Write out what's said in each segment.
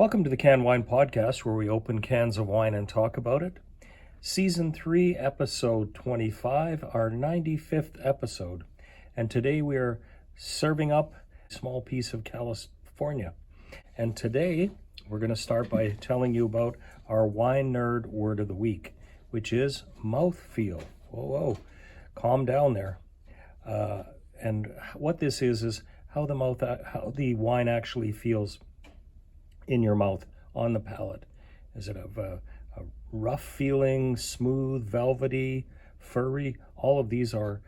Welcome to the Canned Wine Podcast, where we open cans of wine and talk about it. Season 3, Episode 25, our 95th episode. And today we are serving up a small piece of California. And today we're going to start by telling you about our wine nerd word of the week, which is mouthfeel. Whoa, calm down there. And what this is how the wine actually feels in your mouth, on the palate. Is it a rough feeling, smooth, velvety, furry? All of these are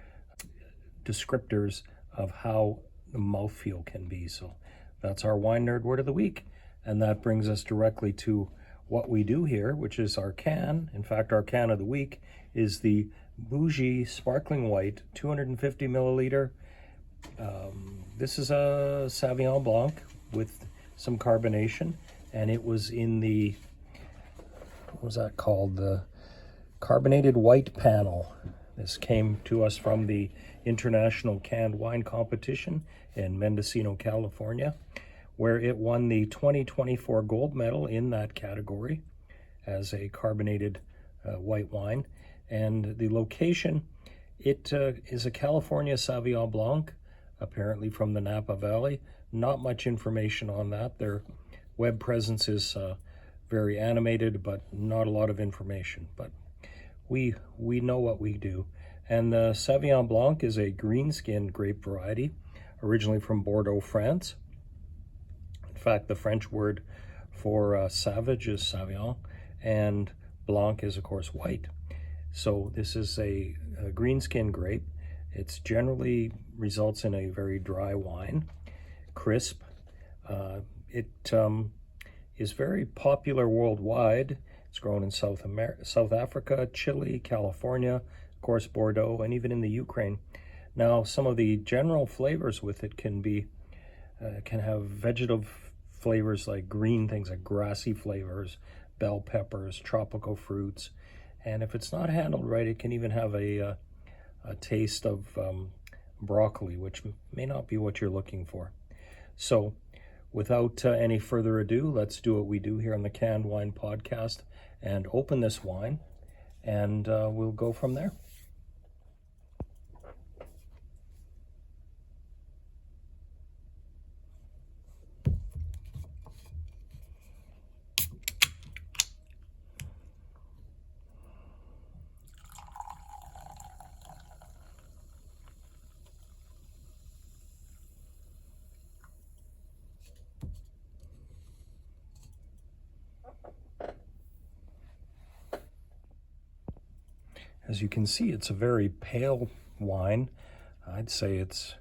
descriptors of how the mouthfeel can be. So that's our wine nerd word of the week. And that brings us directly to what we do here, which is our can. In fact, our can of the week is the Boujee Sparkling White, 250 milliliter. This is a Sauvignon Blanc with some carbonation, and it was in the, what was that called? The carbonated white panel. This came to us from the International Canned Wine Competition in Mendocino, California, where it won the 2024 gold medal in that category as a carbonated white wine. And the location, it is a California Sauvignon Blanc, apparently from the Napa Valley. Not much information on that. Their web presence is very animated, but not a lot of information. But we know what we do. And the Sauvignon Blanc is a green-skinned grape variety, originally from Bordeaux, France. In fact, the French word for savage is Sauvignon, and Blanc is, of course, white. So this is a green-skinned grape. It's generally results in a very dry wine, crisp. It is very popular worldwide. It's grown in South Africa, Chile, California, of course Bordeaux, and even in the Ukraine. Now, some of the general flavors with it can have vegetative flavors like green things, like grassy flavors, bell peppers, tropical fruits, and if it's not handled right, it can even have a taste of broccoli, which may not be what you're looking for. So without any further ado, let's do what we do here on the Canned Wine Podcast and open this wine, and we'll go from there. As you can see, it's a very pale wine. I'd say it's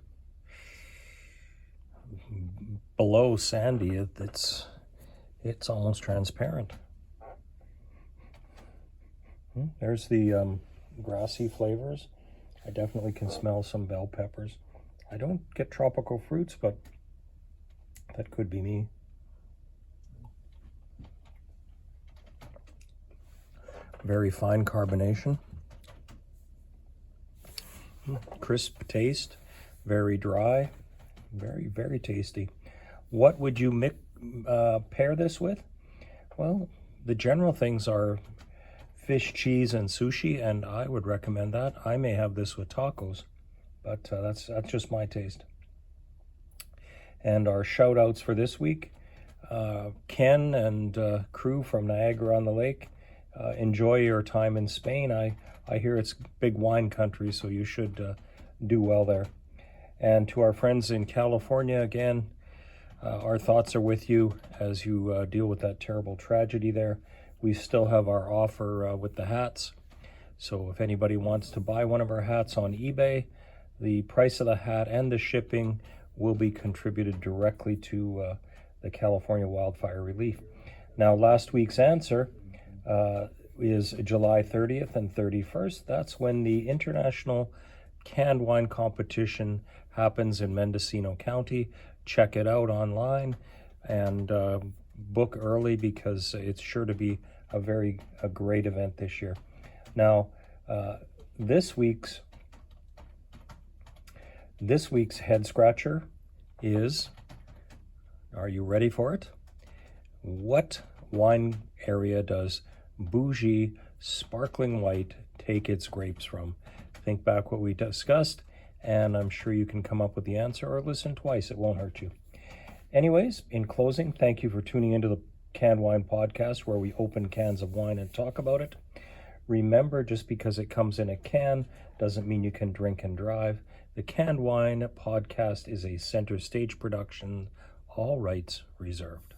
below sandy. It's almost transparent. There's the grassy flavors. I definitely can smell some bell peppers. I don't get tropical fruits, but that could be me. Very fine carbonation. Crisp taste, very dry, very, very tasty. What would you pair this with? Well, the general things are fish, cheese, and sushi, and I would recommend that. I may have this with tacos, but that's just my taste. And our shout outs for this week, Ken and crew from Niagara-on-the-Lake. Enjoy your time in Spain. I hear it's big wine country, so you should do well there. And to our friends in California, again, our thoughts are with you as you deal with that terrible tragedy there. We still have our offer with the hats. So if anybody wants to buy one of our hats on eBay, the price of the hat and the shipping will be contributed directly to the California Wildfire Relief. Now, last week's answer is July 30th and 31st. That's when the International Canned Wine Competition happens in Mendocino County. Check it out online and book early, because it's sure to be a great event this year. Now, this week's head scratcher is, are you ready for it? What wine area does Boujee Sparkling White take its grapes from? Think back what we discussed, and I'm sure you can come up with the answer, or listen twice. It won't hurt you. Anyways, in closing, thank you for tuning into the Canned Wine Podcast, where we open cans of wine and talk about it. Remember, just because it comes in a can doesn't mean you can drink and drive. The Canned Wine Podcast is a Center Stage production, all rights reserved.